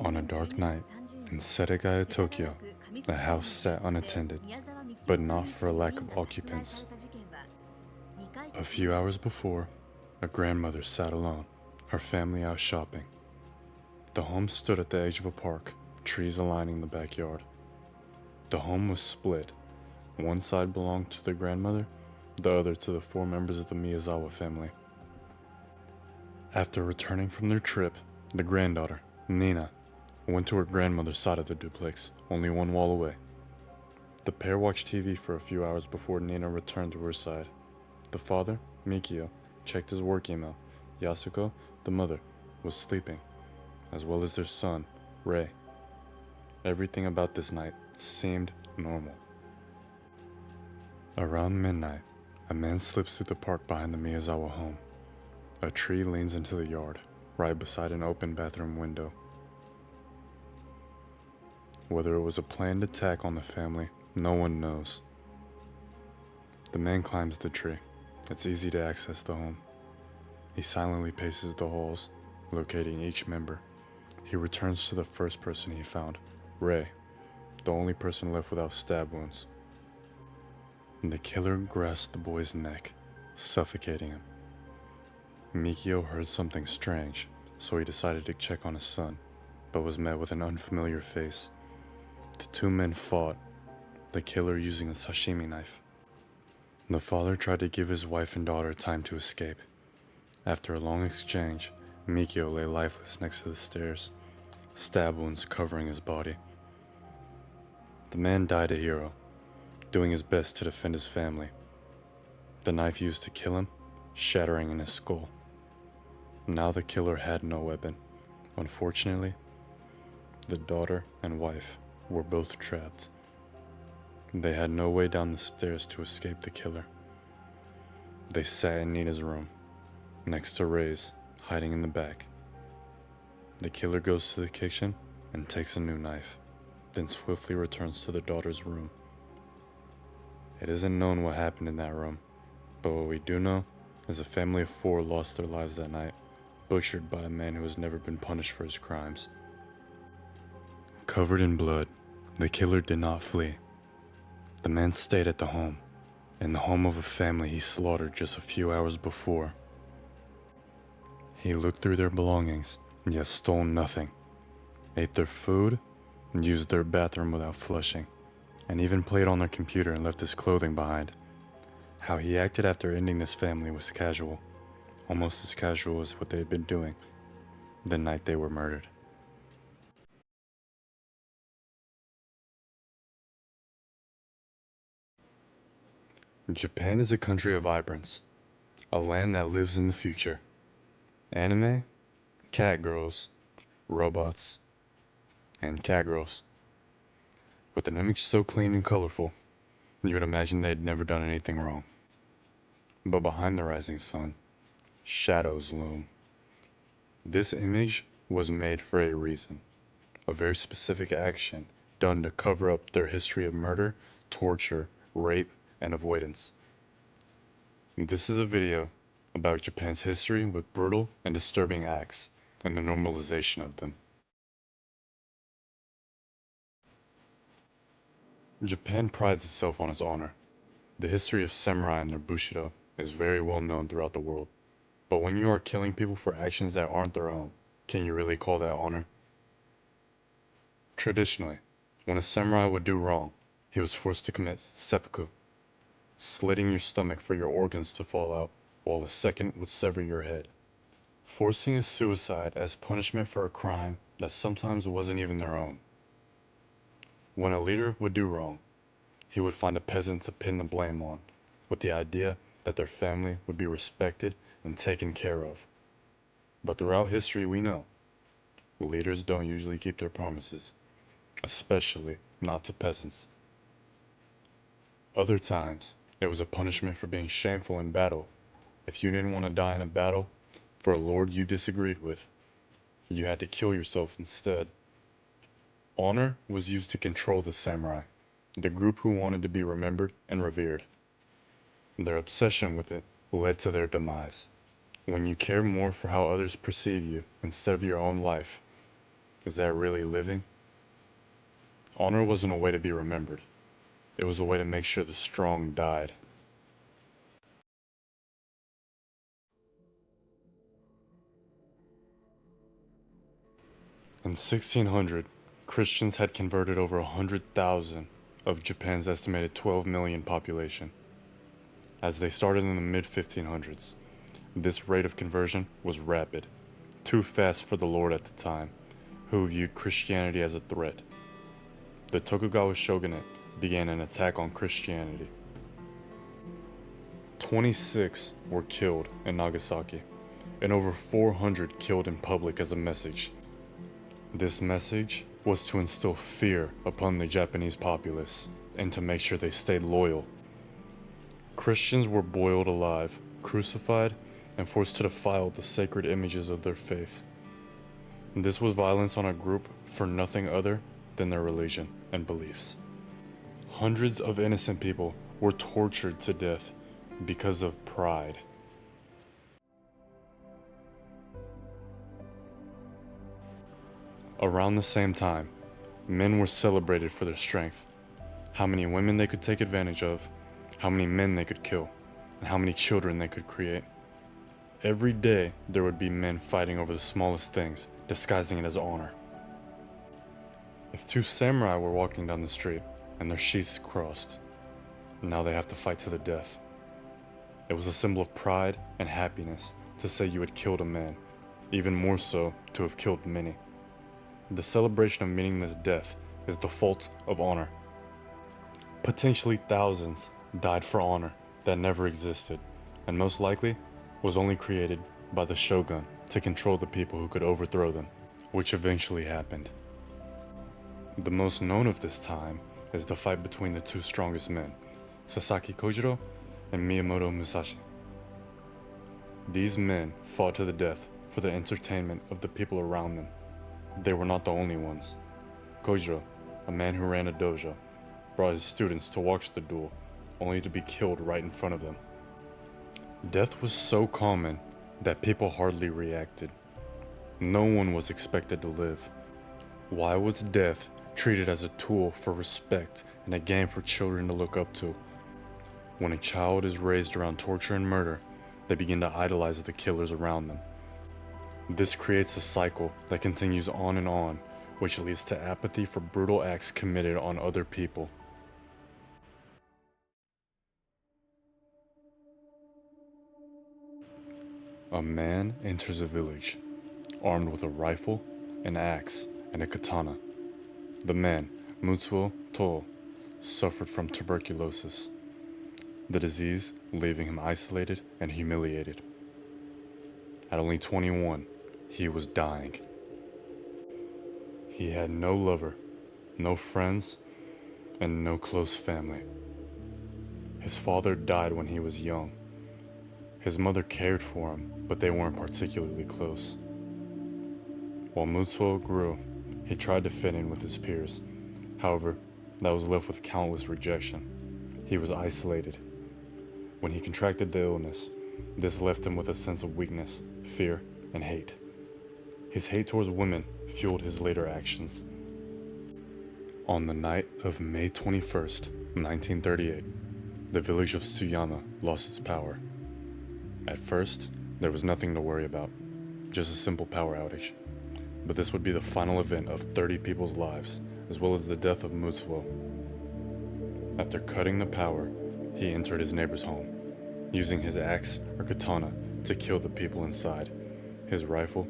On a dark night in Setagaya, Tokyo, a house sat unattended, but not for a lack of occupants. A few hours before, a grandmother sat alone, her family out shopping. The home stood at the edge of a park, trees aligning the backyard. The home was split. One side belonged to the grandmother, the other to the four members of the Miyazawa family. After returning from their trip, the granddaughter, Nina, went to her grandmother's side of the duplex, only one wall away. The pair watched TV for a few hours before Nina returned to her side. The father, Mikio, checked his work email. Yasuko, the mother, was sleeping, as well as their son, Rei. Everything about this night seemed normal. Around midnight, a man slips through the park behind the Miyazawa home. A tree leans into the yard, right beside an open bathroom window. Whether it was a planned attack on the family, no one knows. The man climbs the tree. It's easy to access the home. He silently paces the halls, locating each member. He returns to the first person he found, Rei, the only person left without stab wounds. The killer grasped the boy's neck, suffocating him. Mikio heard something strange, so he decided to check on his son, but was met with an unfamiliar face. The two men fought, the killer using a sashimi knife. The father tried to give his wife and daughter time to escape. After a long exchange, Mikio lay lifeless next to the stairs, stab wounds covering his body. The man died a hero, doing his best to defend his family. The knife used to kill him, shattering in his skull. Now the killer had no weapon. Unfortunately, the daughter and wife were both trapped. They had no way down the stairs to escape the killer. They sat in Nina's room, next to Rei's, hiding in the back. The killer goes to the kitchen and takes a new knife, then swiftly returns to the daughter's room. It isn't known what happened in that room, but what we do know is a family of four lost their lives that night, butchered by a man who has never been punished for his crimes. Covered in blood, the killer did not flee. The man stayed at the home, in the home of a family he slaughtered just a few hours before. He looked through their belongings, yet stole nothing, ate their food, and used their bathroom without flushing, and even played on their computer and left his clothing behind. How he acted after ending this family was casual, almost as casual as what they had been doing the night they were murdered. Japan is a country of vibrance, a land that lives in the future. Anime, cat girls, robots, and cat girls. With an image so clean and colorful, you would imagine they'd never done anything wrong. But behind the rising sun, shadows loom. This image was made for a reason, a very specific action done to cover up their history of murder, torture, rape, and avoidance. This is a video about Japan's history with brutal and disturbing acts and the normalization of them. Japan prides itself on its honor. The history of samurai and their bushido is very well known throughout the world. But when you are killing people for actions that aren't their own, can you really call that honor? Traditionally, when a samurai would do wrong, he was forced to commit seppuku, slitting your stomach for your organs to fall out, while the second would sever your head. Forcing a suicide as punishment for a crime that sometimes wasn't even their own. When a leader would do wrong, he would find a peasant to pin the blame on, with the idea that their family would be respected and taken care of. But throughout history we know, leaders don't usually keep their promises, especially not to peasants. Other times, it was a punishment for being shameful in battle. If you didn't want to die in a battle for a lord you disagreed with, you had to kill yourself instead. Honor was used to control the samurai, the group who wanted to be remembered and revered. Their obsession with it led to their demise. When you care more for how others perceive you instead of your own life, Is that really living? Honor wasn't a way to be remembered. It was a way to make sure the strong died. In 1600, Christians had converted over 100,000 of Japan's estimated 12 million population. As they started in the mid-1500s, this rate of conversion was rapid, too fast for the Lord at the time, who viewed Christianity as a threat. The Tokugawa shogunate began an attack on Christianity. 26 were killed in Nagasaki, and over 400 killed in public as a message. This message was to instill fear upon the Japanese populace and to make sure they stayed loyal. Christians were boiled alive, crucified, and forced to defile the sacred images of their faith. This was violence on a group for nothing other than their religion and beliefs. Hundreds of innocent people were tortured to death because of pride. Around the same time, men were celebrated for their strength, how many women they could take advantage of, how many men they could kill, and how many children they could create. Every day, there would be men fighting over the smallest things, disguising it as honor. If two samurai were walking down the street and their sheaths crossed, now they have to fight to the death. It was a symbol of pride and happiness to say you had killed a man, even more so to have killed many. The celebration of meaningless death is the fault of honor. Potentially thousands died for honor that never existed, and most likely was only created by the shogun to control the people who could overthrow them, which eventually happened. The most known of this time is the fight between the two strongest men, Sasaki Kojiro and Miyamoto Musashi. These men fought to the death for the entertainment of the people around them. They were not the only ones. Kojiro, a man who ran a dojo, brought his students to watch the duel, only to be killed right in front of them. Death was so common that people hardly reacted. No one was expected to live. Why was death treated as a tool for respect and a game for children to look up to? When a child is raised around torture and murder, they begin to idolize the killers around them. This creates a cycle that continues on, which leads to apathy for brutal acts committed on other people. A man enters a village, armed with a rifle, an axe, and a katana. The man, Mutsuo To, suffered from tuberculosis, the disease leaving him isolated and humiliated. At only 21, he was dying. He had no lover, no friends, and no close family. His father died when he was young. His mother cared for him, but they weren't particularly close. While Mutsuo grew, he tried to fit in with his peers. However, that was left with countless rejection. He was isolated. When he contracted the illness, this left him with a sense of weakness, fear, and hate. His hate towards women fueled his later actions. On the night of May 21st, 1938, the village of Tsuyama lost its power. At first, there was nothing to worry about, just a simple power outage. But this would be the final event of 30 people's lives, as well as the death of Mutsuo. After cutting the power, he entered his neighbor's home, using his axe or katana to kill the people inside, his rifle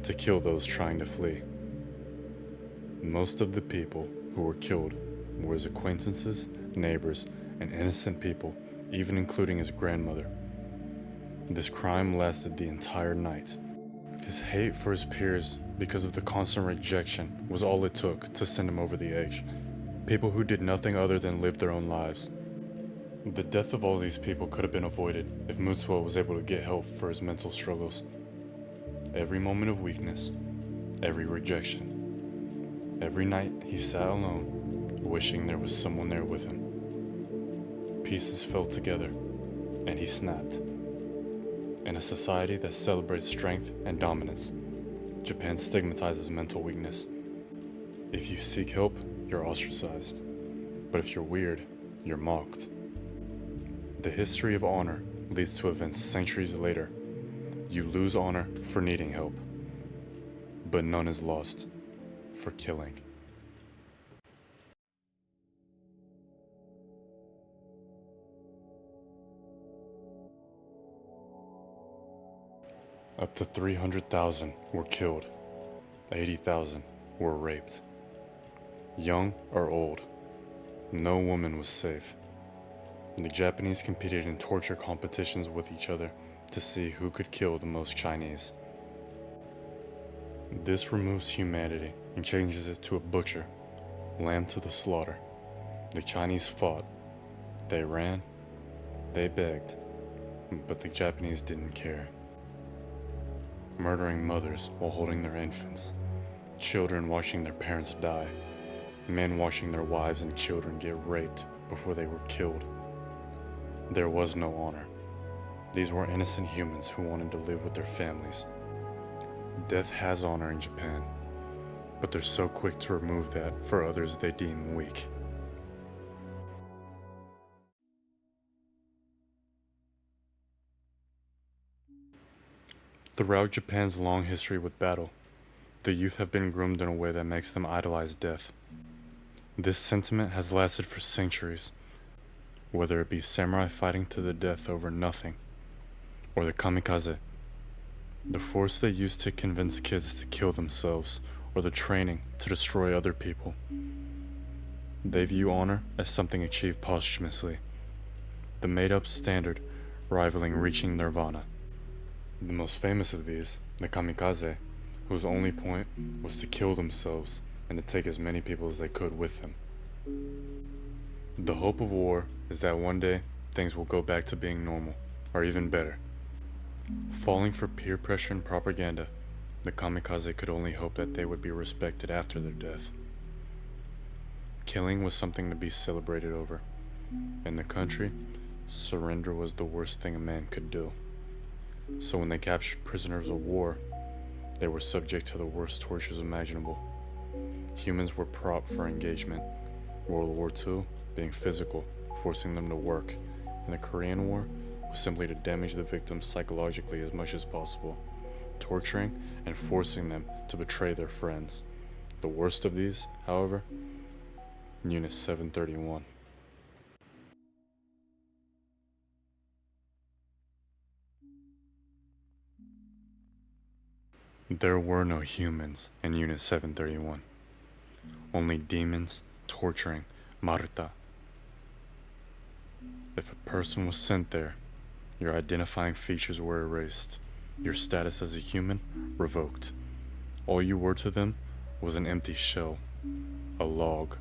to kill those trying to flee. Most of the people who were killed were his acquaintances, neighbors, and innocent people, even including his grandmother. This crime lasted the entire night. His hate for his peers because of the constant rejection was all it took to send him over the edge. People who did nothing other than live their own lives. The death of all these people could have been avoided if Mutsuo was able to get help for his mental struggles. Every moment of weakness, every rejection, every night he sat alone, wishing there was someone there with him. Pieces fell together, and he snapped. In a society that celebrates strength and dominance, Japan stigmatizes mental weakness If you seek help, you're ostracized. But if you're weird, you're mocked. The history of honor leads to events centuries later. You lose honor for needing help, but none is lost for killing. Up to 300,000 were killed, 80,000 were raped. Young or old, no woman was safe. The Japanese competed in torture competitions with each other to see who could kill the most Chinese. This removes humanity and changes it to a butcher, lamb to the slaughter. The Chinese fought, they ran, they begged, but the Japanese didn't care. Murdering mothers while holding their infants, children watching their parents die, men watching their wives and children get raped before they were killed. There was no honor. These were innocent humans who wanted to live with their families. Death has honor in Japan, but they're so quick to remove that for others they deem weak. Throughout Japan's long history with battle, the youth have been groomed in a way that makes them idolize death. This sentiment has lasted for centuries, whether it be samurai fighting to the death over nothing, or the kamikaze, the force they use to convince kids to kill themselves, or the training to destroy other people. They view honor as something achieved posthumously, the made-up standard rivaling reaching nirvana. The most famous of these, the kamikaze, whose only point was to kill themselves and to take as many people as they could with them. The hope of war is that one day things will go back to being normal, or even better. Falling for peer pressure and propaganda, the kamikaze could only hope that they would be respected after their death. Killing was something to be celebrated over. In the country, surrender was the worst thing a man could do. So when they captured prisoners of war, they were subject to the worst tortures imaginable. Humans were prop for engagement, World War II being physical, forcing them to work, and the Korean War was simply to damage the victims psychologically as much as possible, torturing and forcing them to betray their friends. The worst of these, however, Unit 731. There were no humans in Unit 731. Only demons torturing Maruta. If a person was sent there, your identifying features were erased, your status as a human revoked. All you were to them was an empty shell, a log.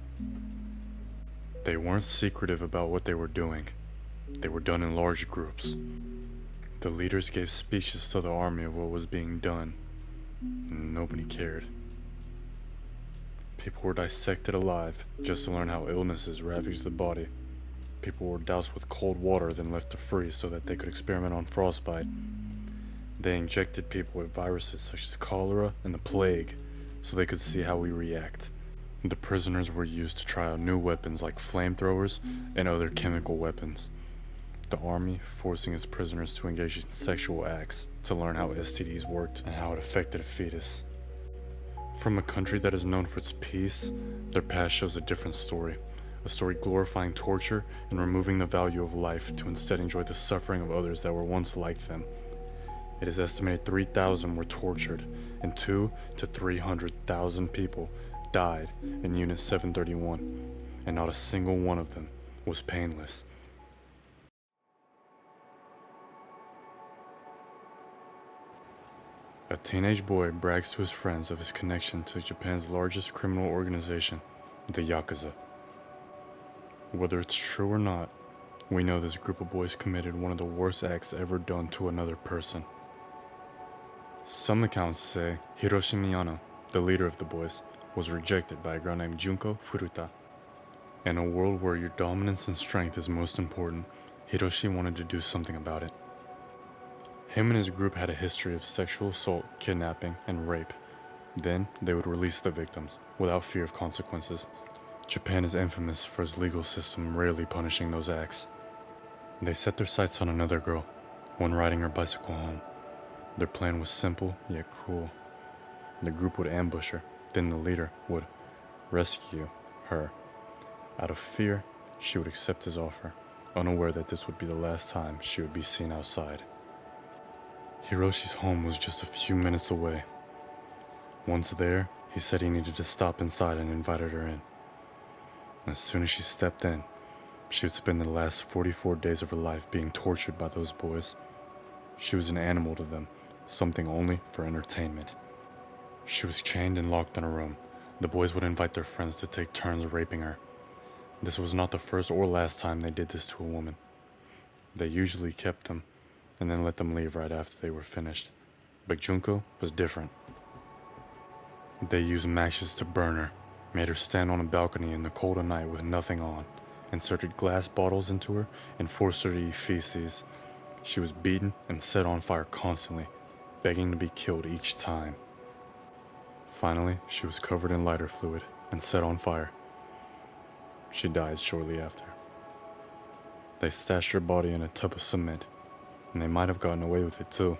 They weren't secretive about what they were doing. They were done in large groups. The leaders gave speeches to the army of what was being done. Nobody cared. People were dissected alive just to learn how illnesses ravaged the body. People were doused with cold water then left to freeze so that they could experiment on frostbite. They injected people with viruses such as cholera and the plague so they could see how we react. The prisoners were used to try out new weapons like flamethrowers and other chemical weapons. The army forcing its prisoners to engage in sexual acts to learn how STDs worked and how it affected a fetus. From a country that is known for its peace, their past shows a different story. A story glorifying torture and removing the value of life to instead enjoy the suffering of others that were once like them. It is estimated 3,000 were tortured and 200,000 to 300,000 people died in Unit 731, and not a single one of them was painless. A teenage boy brags to his friends of his connection to Japan's largest criminal organization, the Yakuza. Whether it's true or not, we know this group of boys committed one of the worst acts ever done to another person. Some accounts say Hiroshi Miyano, the leader of the boys, was rejected by a girl named Junko Furuta. In a world where your dominance and strength is most important, Hiroshi wanted to do something about it. Him and his group had a history of sexual assault, kidnapping, and rape. Then they would release the victims, without fear of consequences. Japan is infamous for its legal system rarely punishing those acts. They set their sights on another girl, one riding her bicycle home. Their plan was simple yet cruel. The group would ambush her, then the leader would rescue her. Out of fear, she would accept his offer, unaware that this would be the last time she would be seen outside. Hiroshi's home was just a few minutes away. Once there, he said he needed to stop inside and invited her in. As soon as she stepped in, she would spend the last 44 days of her life being tortured by those boys. She was an animal to them, something only for entertainment. She was chained and locked in a room. The boys would invite their friends to take turns raping her. This was not the first or last time they did this to a woman. They usually kept them and then let them leave right after they were finished. But Junko was different. They used matches to burn her, made her stand on a balcony in the cold of night with nothing on, inserted glass bottles into her, and forced her to eat feces. She was beaten and set on fire constantly, begging to be killed each time. Finally, she was covered in lighter fluid and set on fire. She died shortly after. They stashed her body in a tub of cement, and they might have gotten away with it too.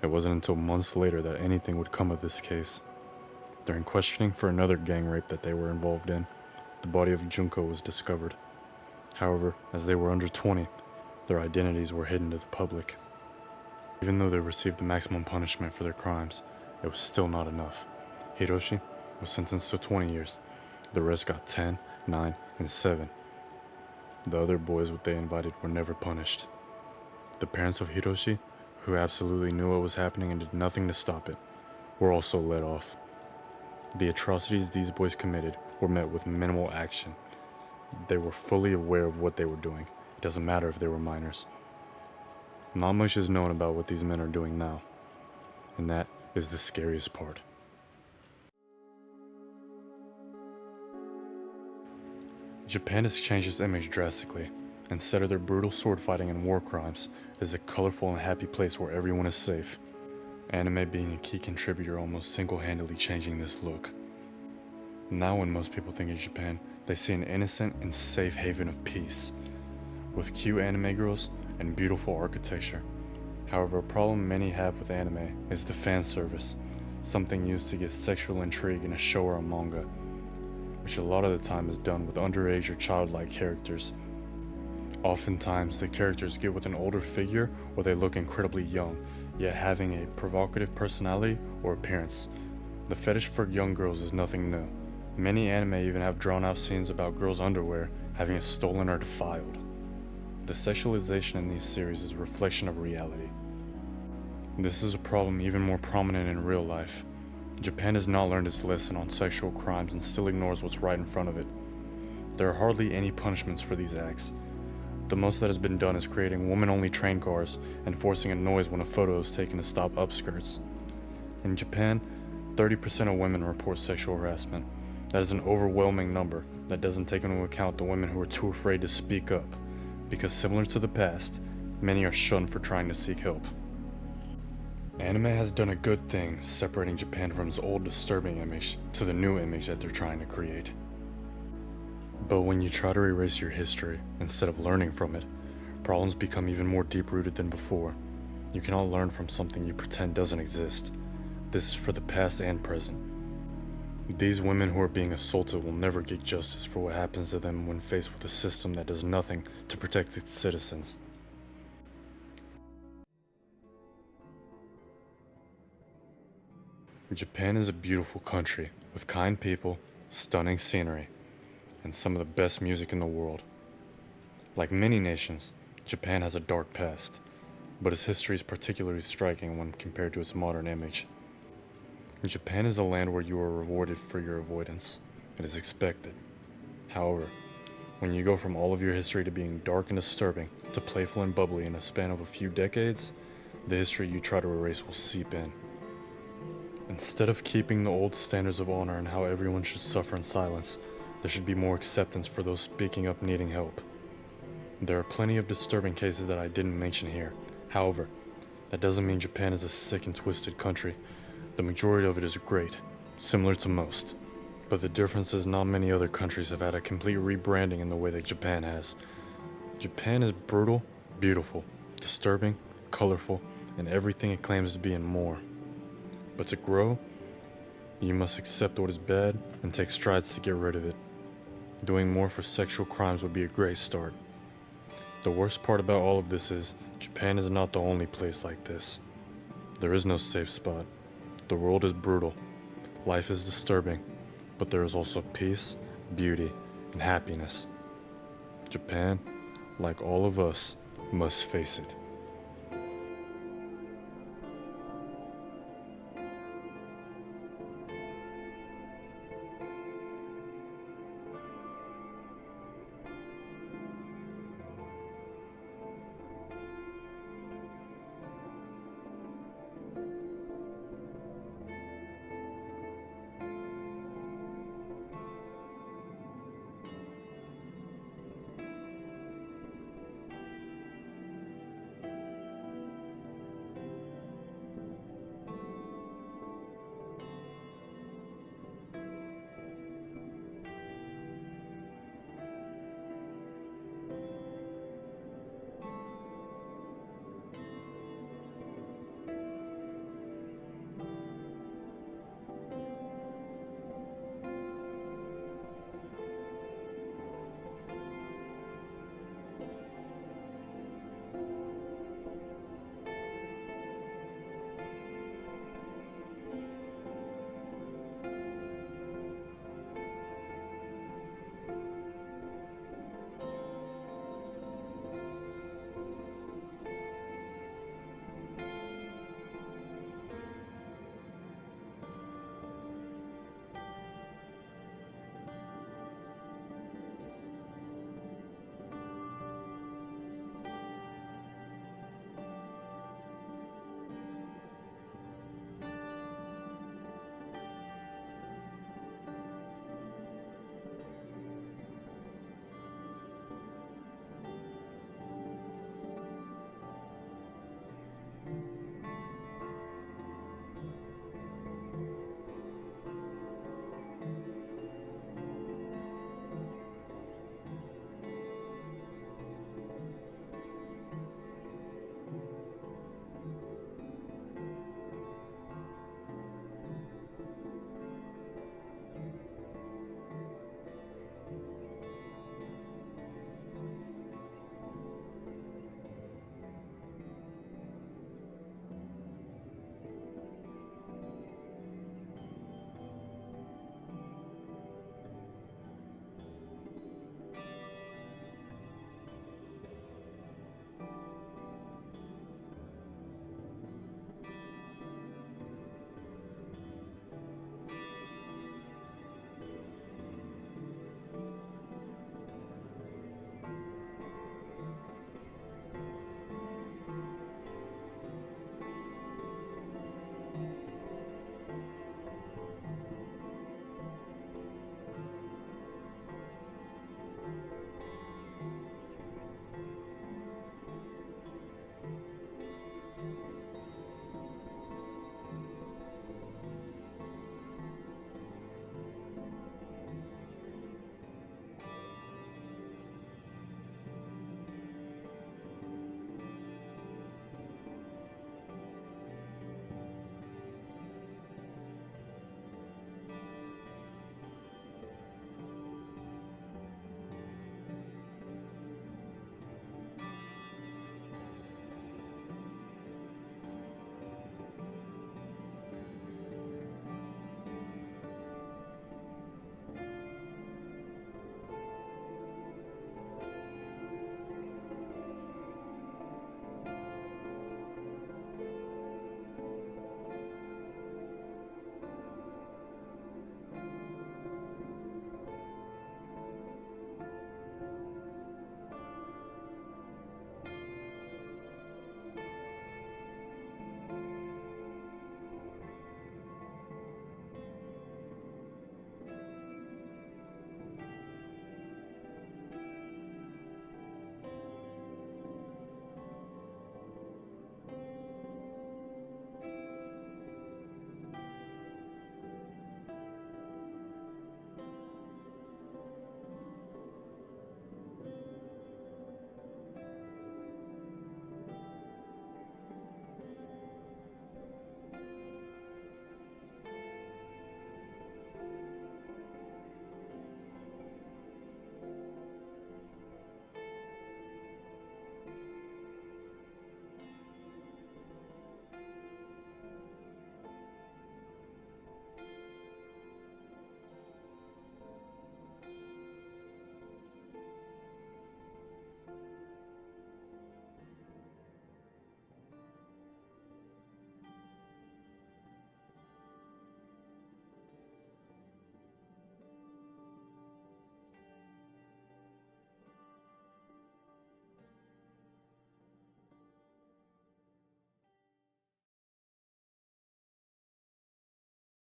It wasn't until months later that anything would come of this case. During questioning for another gang rape that they were involved in, the body of Junko was discovered. However, as they were under 20, their identities were hidden to the public. Even though they received the maximum punishment for their crimes, it was still not enough. Hiroshi was sentenced to 20 years. The rest got 10, 9, and 7. The other boys what they invited were never punished. The parents of Hiroshi, who absolutely knew what was happening and did nothing to stop it, were also let off. The atrocities these boys committed were met with minimal action. They were fully aware of what they were doing. It doesn't matter if they were minors. Not much is known about what these men are doing now, and that is the scariest part. Japan has changed its image drastically. Instead of their brutal sword fighting and war crimes, it is a colorful and happy place where everyone is safe. Anime being a key contributor, almost single-handedly changing this look. Now when most people think of Japan, they see an innocent and safe haven of peace, with cute anime girls and beautiful architecture. However, a problem many have with anime is the fan service, something used to get sexual intrigue in a show or a manga, which a lot of the time is done with underage or childlike characters. Oftentimes, the characters get with an older figure or they look incredibly young, yet having a provocative personality or appearance. The fetish for young girls is nothing new. Many anime even have drawn-out scenes about girls' underwear having it stolen or defiled. The sexualization in these series is a reflection of reality. This is a problem even more prominent in real life. Japan has not learned its lesson on sexual crimes and still ignores what's right in front of it. There are hardly any punishments for these acts. The most that has been done is creating women-only train cars and forcing a noise when a photo is taken to stop upskirts. In Japan, 30% of women report sexual harassment. That is an overwhelming number that doesn't take into account the women who are too afraid to speak up, because similar to the past, many are shunned for trying to seek help. Anime has done a good thing separating Japan from its old disturbing image to the new image that they're trying to create. But when you try to erase your history instead of learning from it, problems become even more deep-rooted than before. You cannot learn from something you pretend doesn't exist. This is for the past and present. These women who are being assaulted will never get justice for what happens to them when faced with a system that does nothing to protect its citizens. Japan is a beautiful country with kind people, stunning scenery, and some of the best music in the world. Like many nations, Japan has a dark past, but its history is particularly striking when compared to its modern image. Japan is a land where you are rewarded for your avoidance. It is expected. However, when you go from all of your history to being dark and disturbing to playful and bubbly in a span of a few decades, the history you try to erase will seep in. Instead of keeping the old standards of honor and how everyone should suffer in silence, there should be more acceptance for those speaking up needing help. There are plenty of disturbing cases that I didn't mention here. However, that doesn't mean Japan is a sick and twisted country. The majority of it is great, similar to most. But the difference is not many other countries have had a complete rebranding in the way that Japan has. Japan is brutal, beautiful, disturbing, colorful, and everything it claims to be and more. But to grow, you must accept what is bad and take strides to get rid of it. Doing more for sexual crimes would be a great start. The worst part about all of this is, Japan is not the only place like this. There is no safe spot. The world is brutal. Life is disturbing. But there is also peace, beauty, and happiness. Japan, like all of us, must face it.